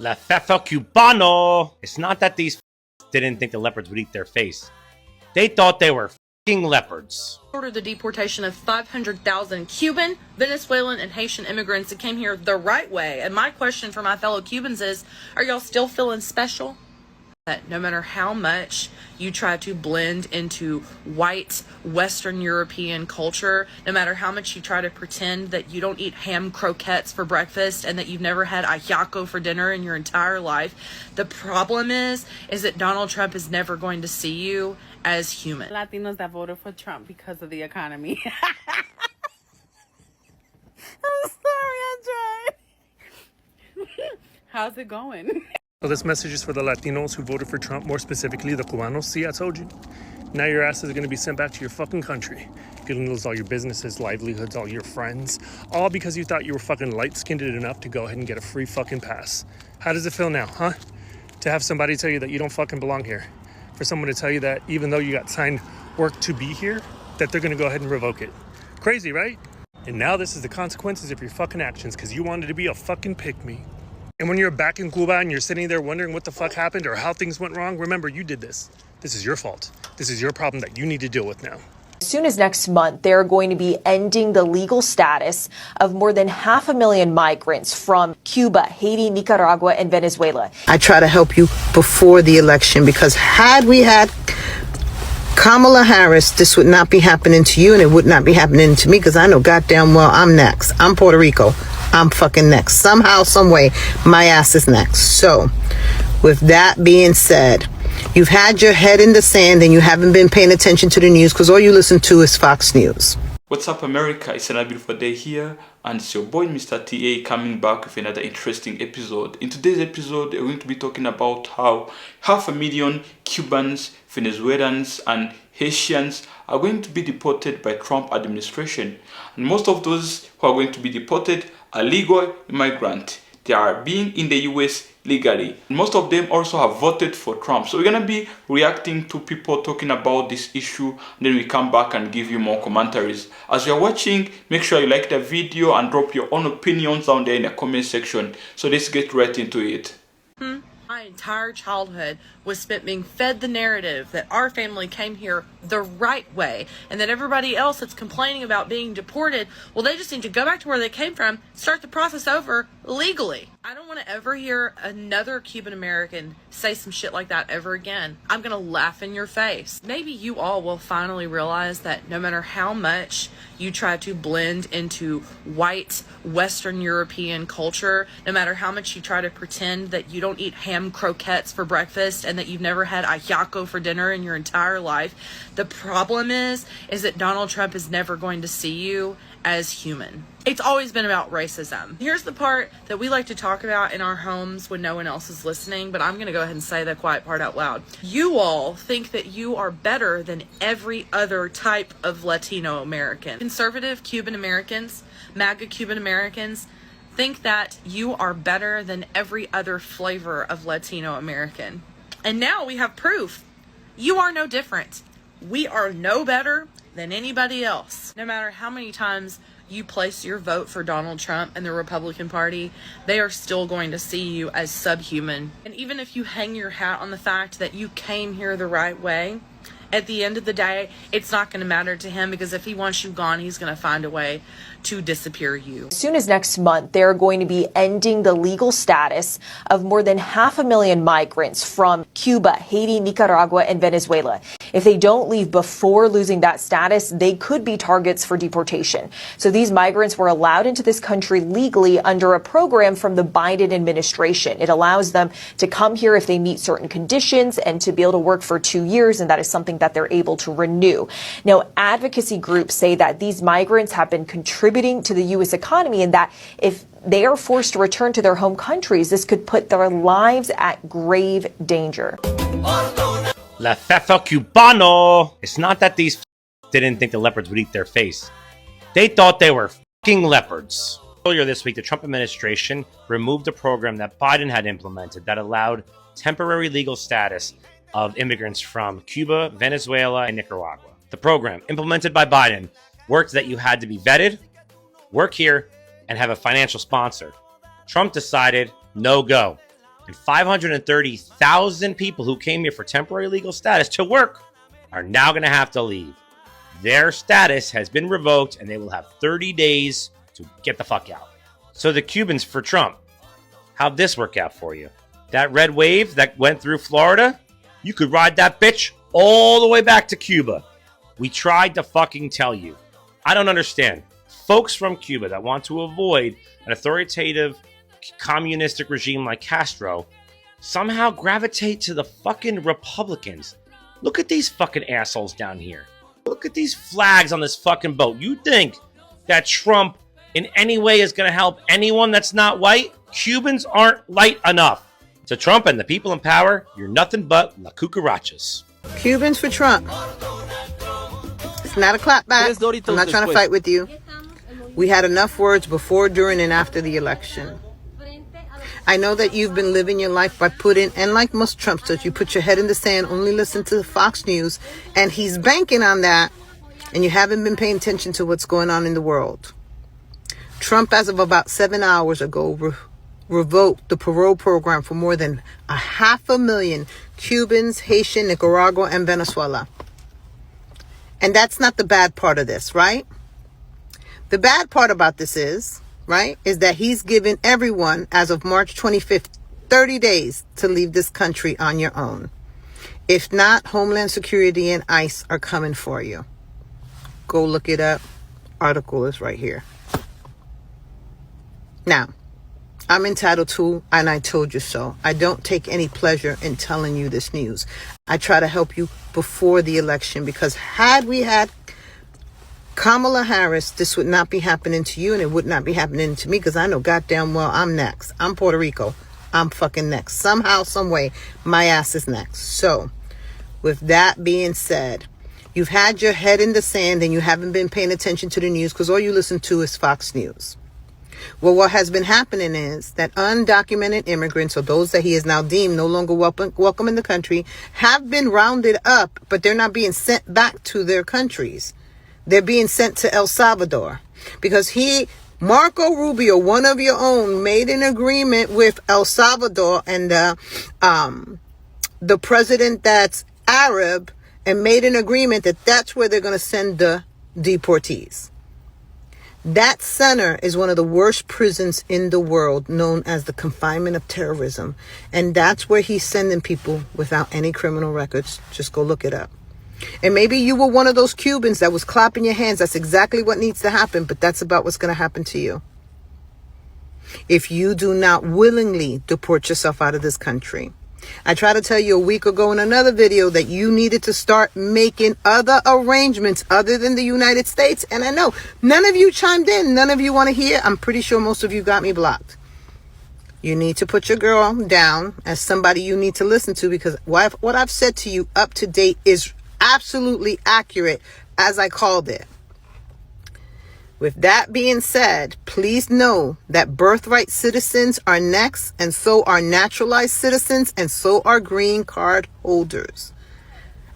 La FAFO Cubano. It's not that these didn't think the leopards would eat their face. They thought they were leopards. Ordered the deportation of 500,000 Cuban, Venezuelan, and Haitian immigrants that came here the right way. And my question for my fellow Cubans is, are y'all still feeling special? That no matter how much you try to blend into white Western European culture, no matter how much you try to pretend that you don't eat ham croquettes for breakfast and that you've never had ajiaco for dinner in your entire life, the problem is that Donald Trump is never going to see you as human. Latinos that voted for Trump because of the economy. I'm sorry, I tried. How's it going? So this message is for the Latinos who voted for Trump, more specifically the Cubanos. See, I told you. Now your asses are going to be sent back to your fucking country. You're going to lose all your businesses, livelihoods, all your friends. All because you thought you were fucking light-skinned enough to go ahead and get a free fucking pass. How does it feel now, huh? To have somebody tell you that you don't fucking belong here. For someone to tell you that even though you got signed work to be here, that they're going to go ahead and revoke it. Crazy, right? And now this is the consequences of your fucking actions because you wanted to be a fucking pick-me. And when you're back in Cuba and you're sitting there wondering what the fuck happened or how things went wrong, remember, you did this. This is your fault. This is your problem that you need to deal with now. As soon as next month, they're going to be ending the legal status of more than 500,000 migrants from Cuba, Haiti, Nicaragua, and Venezuela. I try to help you before the election because had we had Kamala Harris, this would not be happening to you and it would not be happening to me because I know goddamn well I'm next. I'm Puerto Rico. I'm fucking next. Somehow, some way, my ass is next. So, with that being said, you've had your head in the sand and you haven't been paying attention to the news because all you listen to is Fox News. What's up, America? It's another beautiful day here, and it's your boy Mr. TA coming back with another interesting episode. In today's episode, we're going to be talking about how 500,000 Cubans, Venezuelans, and Haitians are going to be deported by Trump administration. And most of those who are going to be deported are legal immigrants. They are being in the US legally. Most of them also have voted for Trump. So we're going to be reacting to people talking about this issue, and then we come back and give you more commentaries. As you're watching, make sure you like the video and drop your own opinions down there in the comment section. So let's get right into it. My entire childhood was spent being fed the narrative that our family came here the right way and that everybody else that's complaining about being deported, well, they just need to go back to where they came from, start the process over legally. I don't want to ever hear another Cuban American say some shit like that ever again. I'm going to laugh in your face. Maybe you all will finally realize that no matter how much you try to blend into white Western European culture, no matter how much you try to pretend that you don't eat ham croquettes for breakfast and that you've never had ajiaco for dinner in your entire life, the problem is that Donald Trump is never going to see you as human. It's always been about racism. Here's the part that we like to talk about in our homes when no one else is listening, but I'm going to go ahead and say the quiet part out loud. You all think that you are better than every other type of Latino American. Conservative Cuban Americans, MAGA Cuban Americans, think that you are better than every other flavor of Latino American. And now we have proof. You are no different. We are no better than anybody else. No matter how many times you place your vote for Donald Trump and the Republican Party, they are still going to see you as subhuman. And even if you hang your hat on the fact that you came here the right way, at the end of the day, it's not going to matter to him because if he wants you gone, he's going to find a way to disappear you. As soon as next month, they're going to be ending the legal status of more than 500,000 migrants from Cuba, Haiti, Nicaragua, and Venezuela. If they don't leave before losing that status, they could be targets for deportation. So these migrants were allowed into this country legally under a program from the Biden administration. It allows them to come here if they meet certain conditions and to be able to work for 2 years, and that is something that they're able to renew. Now, advocacy groups say that these migrants have been contributing to the U.S. economy and that if they are forced to return to their home countries, this could put their lives at grave danger. La FAFO Cubano. It's not that these didn't think the leopards would eat their face. They thought they were leopards. Earlier this week, the Trump administration removed a program that Biden had implemented that allowed temporary legal status of immigrants from Cuba, Venezuela, and Nicaragua. The program, implemented by Biden, worked that you had to be vetted, work here, and have a financial sponsor. Trump decided, no go. And 530,000 people who came here for temporary legal status to work are now going to have to leave. Their status has been revoked and they will have 30 days to get the fuck out. So the Cubans for Trump, how'd this work out for you? That red wave that went through Florida, you could ride that bitch all the way back to Cuba. We tried to fucking tell you. I don't understand. Folks from Cuba that want to avoid an authoritative communistic regime like Castro somehow gravitate to the fucking Republicans. Look at these fucking assholes down here. Look at these flags on this fucking boat. You think that Trump in any way is going to help anyone that's not white? Cubans aren't light enough. To Trump and the people in power, you're nothing but la cucarachas. Cubans for Trump. It's not a clapback. I'm not trying to fight with you. We had enough words before, during, and after the election. I know that you've been living your life by putting, and like most Trumpsters, you put your head in the sand, only listen to the Fox News, and he's banking on that, and you haven't been paying attention to what's going on in the world. Trump, as of about 7 hours ago, revoked the parole program for more than 500,000 Cubans, Haitian, Nicaragua, and Venezuela. And that's not the bad part of this, right? The bad part about this is that he's given everyone, as of March 25th, 30 days to leave this country on your own. If not, Homeland Security and ICE are coming for you. Go look it up. Article is right here. Now, I'm entitled to, and I told you so. I don't take any pleasure in telling you this news. I try to help you before the election, because had we had Kamala Harris, this would not be happening to you, and it would not be happening to me, because I know goddamn well I'm next. I'm Puerto Rico. I'm fucking next. Somehow, some way, my ass is next. So, with that being said, you've had your head in the sand and you haven't been paying attention to the news because all you listen to is Fox News. Well, what has been happening is that undocumented immigrants, or those that he has now deemed no longer welcome in the country, have been rounded up, but they're not being sent back to their countries. They're being sent to El Salvador because Marco Rubio, one of your own, made an agreement with El Salvador and the president that's Arab, and made an agreement that that's where they're going to send the deportees. That center is one of the worst prisons in the world, known as the confinement of terrorism. And that's where he's sending people without any criminal records. Just go look it up. And maybe you were one of those Cubans that was clapping your hands. That's exactly what needs to happen, but that's about what's going to happen to you if you do not willingly deport yourself out of this country. I tried to tell you a week ago in another video that you needed to start making other arrangements other than the United States. And I know none of you chimed in. None of you want to hear. I'm pretty sure most of you got me blocked. You need to put your girl down as somebody you need to listen to, because what I've said to you up to date is absolutely accurate as I called it. With that being said, please know that birthright citizens are next, and so are naturalized citizens, and so are green card holders.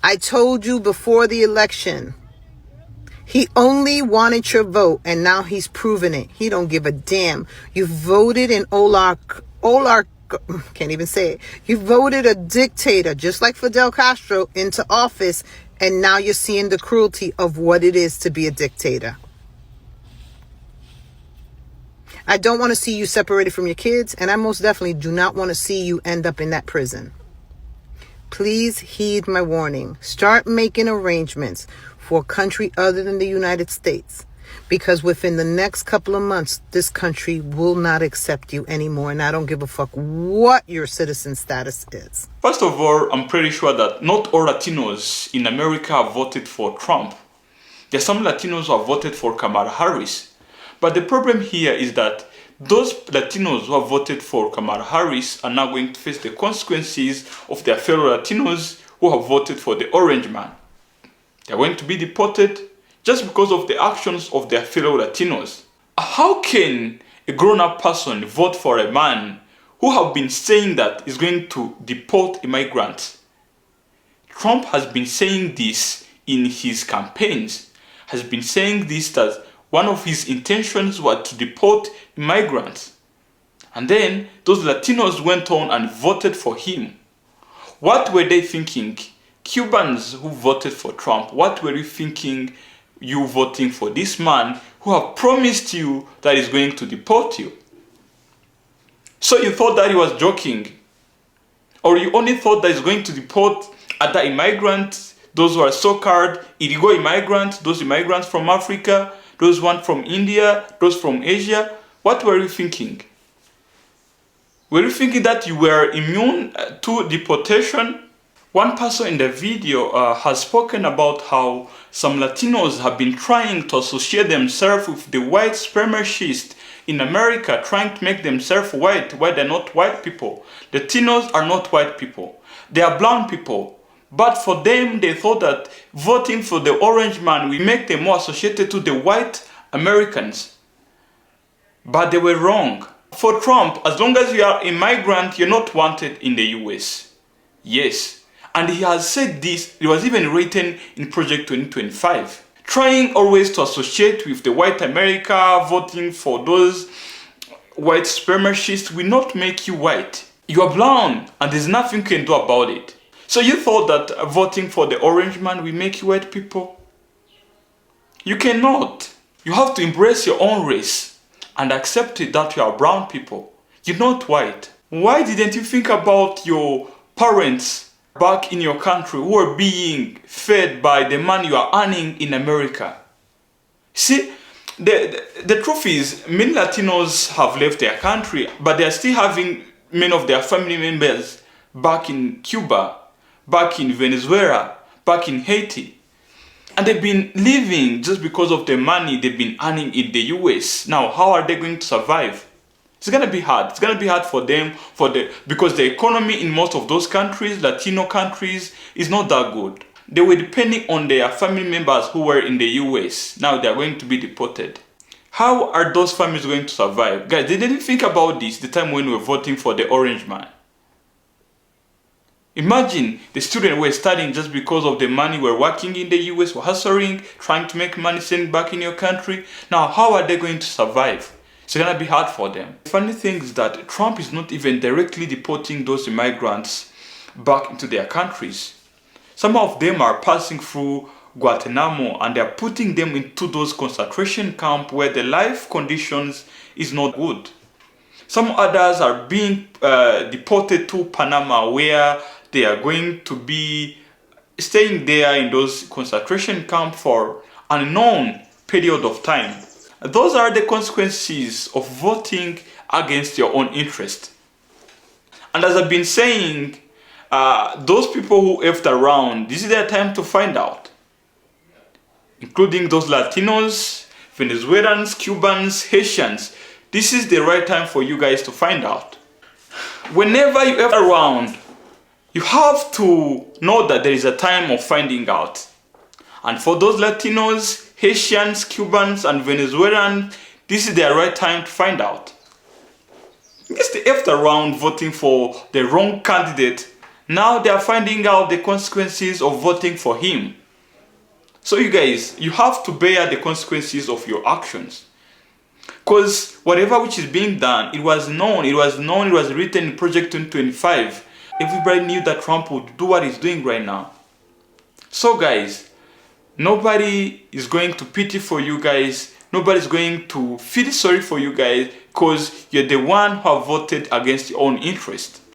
I told you before the election, he only wanted your vote, and now he's proven it. He don't give a damn. You voted in can't even say it. You voted a dictator, just like Fidel Castro, into office, and now you're seeing the cruelty of what it is to be a dictator. I don't want to see you separated from your kids, and I most definitely do not want to see you end up in that prison. Please heed my warning. Start making arrangements for a country other than the United States, because within the next couple of months, this country will not accept you anymore, and I don't give a fuck what your citizen status is. First of all, I'm pretty sure that not all Latinos in America have voted for Trump. There are some Latinos who have voted for Kamala Harris. But the problem here is that those Latinos who have voted for Kamala Harris are now going to face the consequences of their fellow Latinos who have voted for the orange man. They're going to be deported just because of the actions of their fellow Latinos. How can a grown-up person vote for a man who have been saying that is going to deport immigrants? Trump has been saying this in his campaigns, has been saying this that one of his intentions was to deport immigrants. And then those Latinos went on and voted for him. What were they thinking? Cubans who voted for Trump, what were you thinking, you voting for this man who have promised you that he's going to deport you? So you thought that he was joking? Or you only thought that he's going to deport other immigrants, those who are so-called illegal immigrants, those immigrants from Africa, those one from India, those from Asia? What were you thinking? Were you thinking that you were immune to deportation? One person in the video has spoken about how some Latinos have been trying to associate themselves with the white supremacists in America, trying to make themselves white, while they're not white people. Latinos are not white people. They are brown people. But for them, they thought that voting for the orange man will make them more associated to the white Americans. But they were wrong. For Trump, as long as you are a migrant, you're not wanted in the US. Yes. And he has said this, it was even written in Project 2025. Trying always to associate with the white America, voting for those white supremacists will not make you white. You are brown and there's nothing you can do about it. So you thought that voting for the orange man will make you white people? You cannot. You have to embrace your own race and accept it that you are brown people. You're not white. Why didn't you think about your parents back in your country who are being fed by the money you are earning in America? See, the truth is, many Latinos have left their country, but they are still having many of their family members back in Cuba, back in Venezuela, back in Haiti. And they've been living just because of the money they've been earning in the US. Now, how are they going to survive? It's going to be hard. It's going to be hard for them because the economy in most of those countries, Latino countries, is not that good. They were depending on their family members who were in the US. Now they are going to be deported. How are those families going to survive? Guys, they didn't think about this the time when we were voting for the orange man. Imagine the students were studying just because of the money, were working in the US, were hustling, trying to make money, sending back in your country. Now, how are they going to survive? It's going to be hard for them. The funny thing is that Trump is not even directly deporting those immigrants back into their countries. Some of them are passing through Guantanamo and they're putting them into those concentration camps where the life conditions is not good. Some others are being deported to Panama, where they are going to be staying there in those concentration camps for an unknown period of time. Those are the consequences of voting against your own interest. And as I've been saying, those people who effed around, this is their time to find out. Including those Latinos, Venezuelans, Cubans, Haitians. This is the right time for you guys to find out. Whenever you F around, you have to know that there is a time of finding out. And for those Latinos, Haitians, Cubans, and Venezuelans, this is their right time to find out. Yes, they F around voting for the wrong candidate. Now they are finding out the consequences of voting for him. So you guys, you have to bear the consequences of your actions. Because whatever which is being done, it was known, it was written in Project 2025. Everybody knew that Trump would do what he's doing right now. So guys, nobody is going to pity for you guys. Nobody's going to feel sorry for you guys because you're the one who have voted against your own interest.